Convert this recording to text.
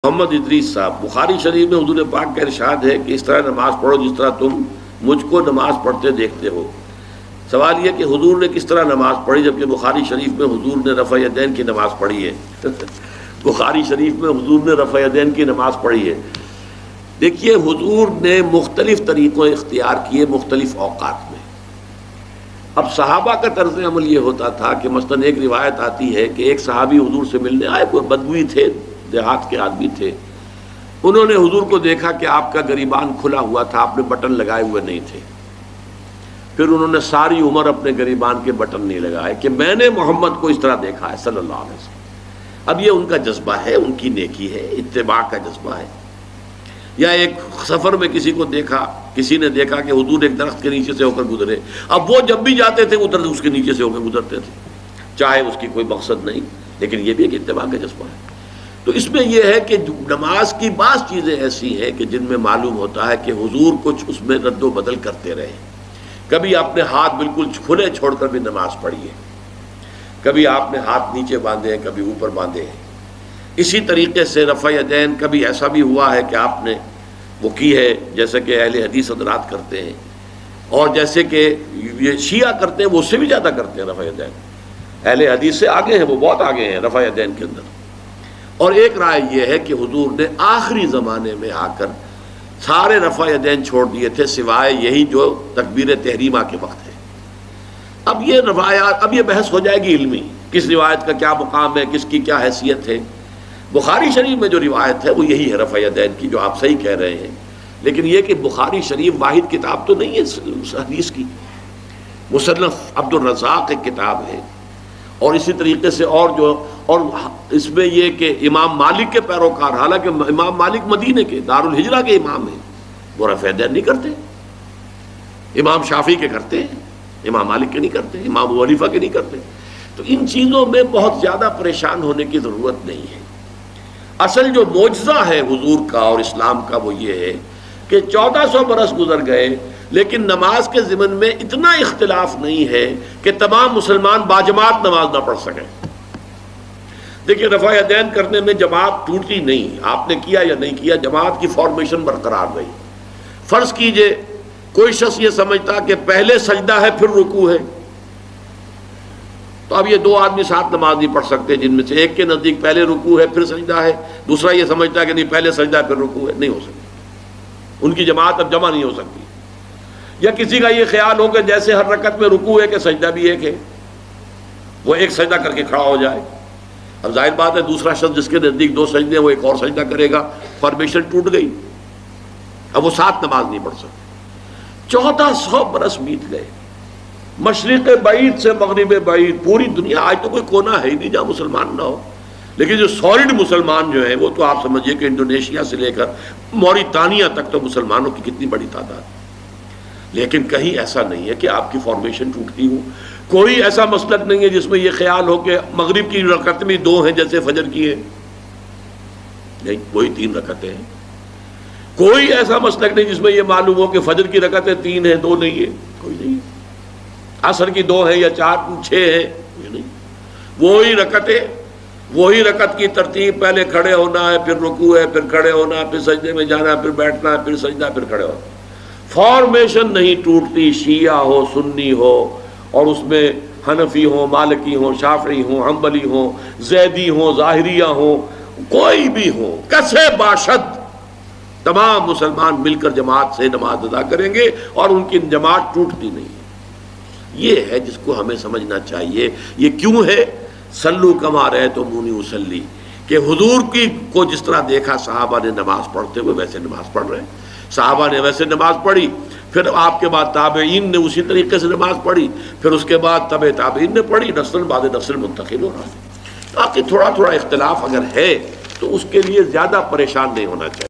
محمد ادریس صاحب، بخاری شریف میں حضور پاک کا ارشاد ہے کہ اس طرح نماز پڑھو جس طرح تم مجھ کو نماز پڑھتے دیکھتے ہو۔ سوال یہ کہ حضور نے کس طرح نماز پڑھی جبکہ بخاری شریف میں حضور نے رفع یدین کی نماز پڑھی ہے؟ بخاری شریف میں حضور نے رفع یدین کی نماز پڑھی ہے۔ دیکھیے، حضور نے مختلف طریقوں اختیار کیے مختلف اوقات میں۔ اب صحابہ کا طرز عمل یہ ہوتا تھا کہ مثلاً ایک روایت آتی ہے کہ ایک صحابی حضور سے ملنے آئے، کوئی بدوی تھے، دیہات کے آدمی تھے۔ انہوں نے حضور کو دیکھا کہ آپ کا گریبان کھلا ہوا تھا، آپ نے بٹن لگائے ہوئے نہیں تھے۔ پھر انہوں نے ساری عمر اپنے گریبان کے بٹن نہیں لگائے کہ میں نے محمد کو اس طرح دیکھا ہے صلی اللہ علیہ وسلم۔ اب یہ ان کا جذبہ ہے، ان کی نیکی ہے، اتباع کا جذبہ ہے۔ یا ایک سفر میں کسی نے دیکھا کہ حضور ایک درخت کے نیچے سے ہو کر گزرے، اب وہ جب بھی جاتے تھے ادھر اس کے نیچے سے ہو کر گزرتے تھے، چاہے اس کی کوئی مقصد نہیں، لیکن یہ بھی ایک اتباع کا جذبہ ہے۔ تو اس میں یہ ہے کہ نماز کی بعض چیزیں ایسی ہیں کہ جن میں معلوم ہوتا ہے کہ حضور کچھ اس میں رد و بدل کرتے رہے۔ کبھی آپ نے ہاتھ بالکل کھلے چھوڑ کر بھی نماز پڑھی ہے، کبھی آپ نے ہاتھ نیچے باندھے ہیں، کبھی اوپر باندھے ہیں۔ اسی طریقے سے رفع یدین کبھی ایسا بھی ہوا ہے کہ آپ نے وہ کی ہے جیسے کہ اہل حدیث حضرات کرتے ہیں، اور جیسے کہ یہ شیعہ کرتے ہیں وہ اس سے بھی زیادہ کرتے ہیں رفع یدین۔ اہل حدیث سے آگے ہیں، وہ بہت آگے ہیں رفع یدین کے اندر۔ اور ایک رائے یہ ہے کہ حضور نے آخری زمانے میں آ کر سارے رفع یدین چھوڑ دیے تھے سوائے یہی جو تکبیر تحریمہ کے وقت ہے۔ اب یہ روایات، اب یہ بحث ہو جائے گی علمی، کس روایت کا کیا مقام ہے، کس کی کیا حیثیت ہے۔ بخاری شریف میں جو روایت ہے وہ یہی ہے رفع یدین کی، جو آپ صحیح کہہ رہے ہیں، لیکن یہ کہ بخاری شریف واحد کتاب تو نہیں ہے حدیث کی۔ مصنف عبد الرزاق ایک کتاب ہے، اور اسی طریقے سے اور اس میں یہ کہ امام مالک کے پیروکار، حالانکہ امام مالک مدینے کے دارالہجرہ کے امام ہیں، وہ رفع یدین نہیں کرتے۔ امام شافعی کے کرتے ہیں، امام مالک کے نہیں کرتے، امام ابو حنیفہ کے نہیں کرتے۔ تو ان چیزوں میں بہت زیادہ پریشان ہونے کی ضرورت نہیں ہے۔ اصل جو معجزہ ہے حضور کا اور اسلام کا وہ یہ ہے کہ 1400 برس گزر گئے لیکن نماز کے ضمن میں اتنا اختلاف نہیں ہے کہ تمام مسلمان باجماعت نماز نہ پڑھ سکیں۔ دیکھیے، رفع یدین کرنے میں جماعت ٹوٹی نہیں، آپ نے کیا یا نہیں کیا، جماعت کی فارمیشن برقرار رہی۔ فرض کیجئے کوئی شخص یہ سمجھتا کہ پہلے سجدہ ہے پھر رکوع ہے، تو اب یہ دو آدمی ساتھ نماز نہیں پڑھ سکتے، جن میں سے ایک کے نزدیک پہلے رکوع ہے پھر سجدہ ہے، دوسرا یہ سمجھتا ہے کہ نہیں پہلے سجدہ ہے پھر رکوع ہے، نہیں ہو سکتی، ان کی جماعت اب جمع نہیں ہو سکتی۔ یا کسی کا یہ خیال ہو کہ جیسے ہر رکعت میں رکوع ہے کہ سجدہ بھی ایک ہے، وہ ایک سجدہ کر کے کھڑا ہو جائے۔ اب ظاہر بات ہے دوسرا شخص جس کے نزدیک دو سجدے ہیں وہ ایک اور سجدہ کرے گا، فارمیشن ٹوٹ گئی، اب وہ ساتھ نماز نہیں پڑھ سکتے۔ 1400 برس بیت گئے، مشرق بعید سے مغرب بعید، پوری دنیا، آج تو کوئی کونا ہے ہی نہیں جہاں مسلمان نہ ہو، لیکن جو سالڈ مسلمان جو ہیں وہ تو آپ سمجھیے کہ انڈونیشیا سے لے کر موریتانیہ تک تو مسلمانوں کی کتنی بڑی تعداد۔ لیکن کہیں ایسا نہیں ہے کہ آپ کی فارمیشن ٹوٹتی ہو، کوئی ایسا مسلک نہیں ہے جس میں یہ خیال ہو کہ مغرب کی رکعتیں بھی دو ہیں جیسے فجر کی ہیں، نہیں، وہی 3 رکعتیں ہیں۔ کوئی ایسا مسلک نہیں جس میں یہ معلوم ہو کہ فجر کی رکعتیں 3 ہیں 2 نہیں ہیں، کوئی نہیں۔ عصر کی 2 ہیں یا 4 6 ہیں، یہ نہیں، وہی رکعتیں، وہی رکعت کی ترتیب، پہلے کھڑے ہونا ہے پھر رکوع ہے پھر کھڑے ہونا ہے پھر سجدے میں جانا ہے پھر بیٹھنا ہے پھر سجدہ پھر کھڑے ہونا۔ فارمیشن نہیں ٹوٹتی، شیعہ ہو سنی ہو، اور اس میں حنفی ہوں مالکی ہوں شافعی ہوں حنبلی ہوں زیدی ہوں ظاہریہ ہوں، کوئی بھی ہو، کسے باشد، تمام مسلمان مل کر جماعت سے نماز ادا کریں گے اور ان کی جماعت ٹوٹتی نہیں ہے۔ یہ ہے جس کو ہمیں سمجھنا چاہیے۔ یہ کیوں ہے؟ صلو کما رأیتمونی اصلی، کہ حضور کو جس طرح دیکھا صحابہ نے نماز پڑھتے ہوئے ویسے نماز پڑھ رہے ہیں، صحابہ نے ویسے نماز پڑھی، پھر آپ کے بعد تابعین نے اسی طریقے سے نماز پڑھی، پھر اس کے بعد تبع تابعین نے پڑھی، نسل بعد نسل منتقل ہو رہا ہے۔ باقی تھوڑا تھوڑا اختلاف اگر ہے تو اس کے لیے زیادہ پریشان نہیں ہونا چاہیے۔